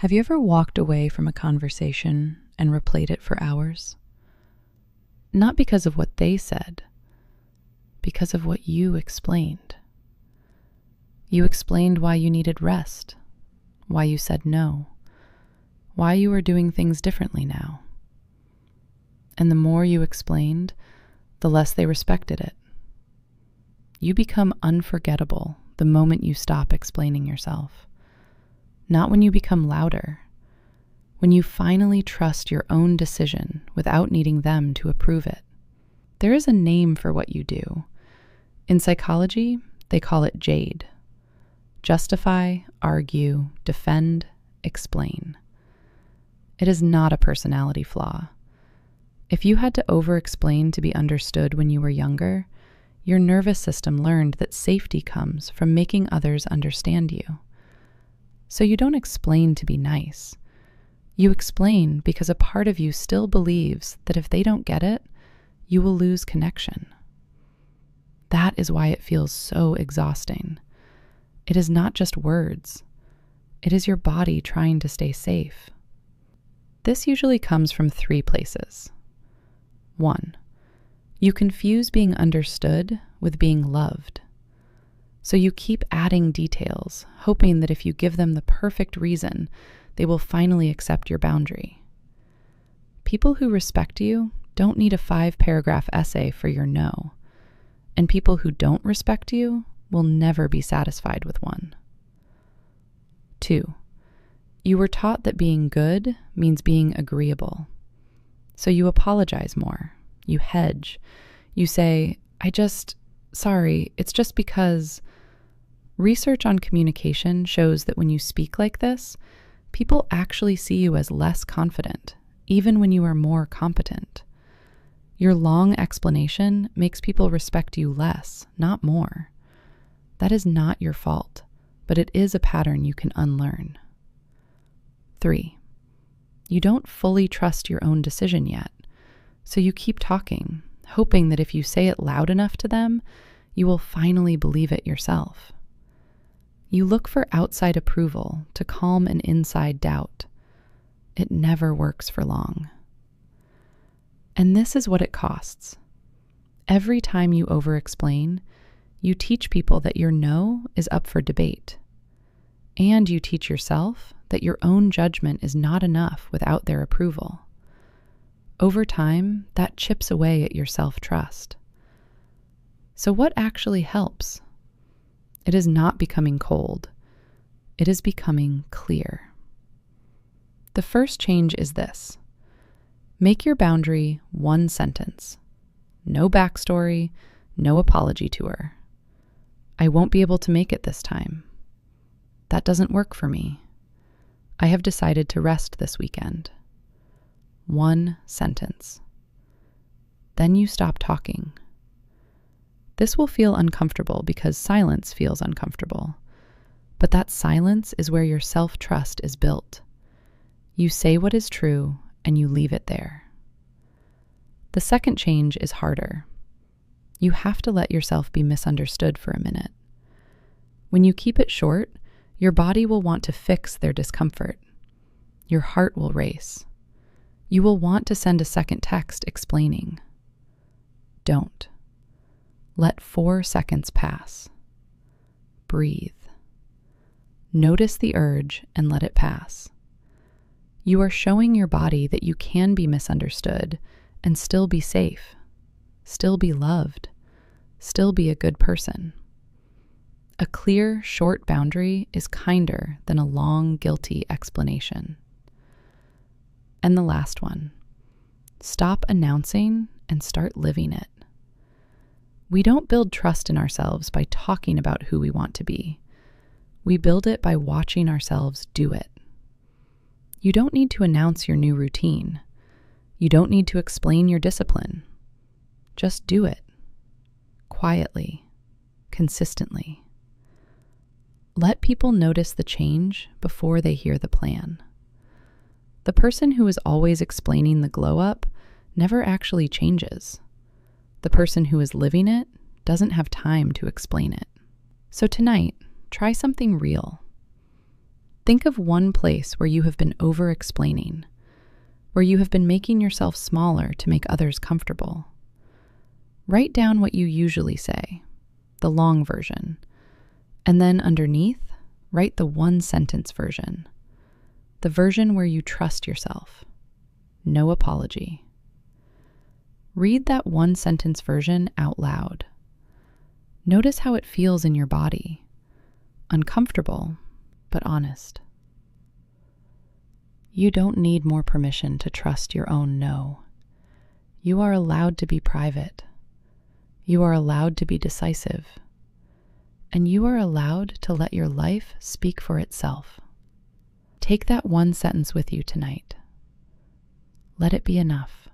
Have you ever walked away from a conversation and replayed it for hours? Not because of what they said, because of what you explained. You explained why you needed rest, why you said no, why you were doing things differently now. And the more you explained, the less they respected it. You become unforgettable the moment you stop explaining yourself. Not when you become louder, when you finally trust your own decision without needing them to approve it. There is a name for what you do. In psychology, they call it JADE. Justify, argue, defend, explain. It is not a personality flaw. If you had to over-explain to be understood when you were younger, your nervous system learned that safety comes from making others understand you. So you don't explain to be nice. You explain because a part of you still believes that if they don't get it, you will lose connection. That is why it feels so exhausting. It is not just words. It is your body trying to stay safe. This usually comes from 3 places. 1, you confuse being understood with being loved. So you keep adding details, hoping that if you give them the perfect reason, they will finally accept your boundary. People who respect you don't need a 5-paragraph essay for your no, and people who don't respect you will never be satisfied with one. 2, you were taught that being good means being agreeable. So you apologize more, you hedge, you say, sorry, it's just because. Research on communication shows that when you speak like this, people actually see you as less confident, even when you are more competent. Your long explanation makes people respect you less, not more. That is not your fault, but it is a pattern you can unlearn. 3, you don't fully trust your own decision yet, so you keep talking, hoping that if you say it loud enough to them, you will finally believe it yourself. You look for outside approval to calm an inside doubt. It never works for long. And this is what it costs. Every time you over-explain, you teach people that your no is up for debate. And you teach yourself that your own judgment is not enough without their approval. Over time, that chips away at your self-trust. So what actually helps? It is not becoming cold. It is becoming clear. The first change is this. Make your boundary 1 sentence. No backstory, no apology tour. I won't be able to make it this time. That doesn't work for me. I have decided to rest this weekend. 1 sentence. Then you stop talking. This will feel uncomfortable because silence feels uncomfortable. But that silence is where your self-trust is built. You say what is true and you leave it there. The second change is harder. You have to let yourself be misunderstood for a minute. When you keep it short, your body will want to fix their discomfort. Your heart will race. You will want to send a second text explaining. Don't. Let 4 seconds pass. Breathe. Notice the urge and let it pass. You are showing your body that you can be misunderstood and still be safe, still be loved, still be a good person. A clear, short boundary is kinder than a long, guilty explanation. And the last one. Stop announcing and start living it. We don't build trust in ourselves by talking about who we want to be. We build it by watching ourselves do it. You don't need to announce your new routine. You don't need to explain your discipline. Just do it. Quietly. Consistently. Let people notice the change before they hear the plan. The person who is always explaining the glow up never actually changes. The person who is living it doesn't have time to explain it. So tonight, try something real. Think of one place where you have been over-explaining, where you have been making yourself smaller to make others comfortable. Write down what you usually say, the long version, and then underneath, write the one-sentence version, the version where you trust yourself. No apology. Read that one-sentence version out loud. Notice how it feels in your body. Uncomfortable, but honest. You don't need more permission to trust your own no. You are allowed to be private. You are allowed to be decisive. And you are allowed to let your life speak for itself. Take that one sentence with you tonight. Let it be enough.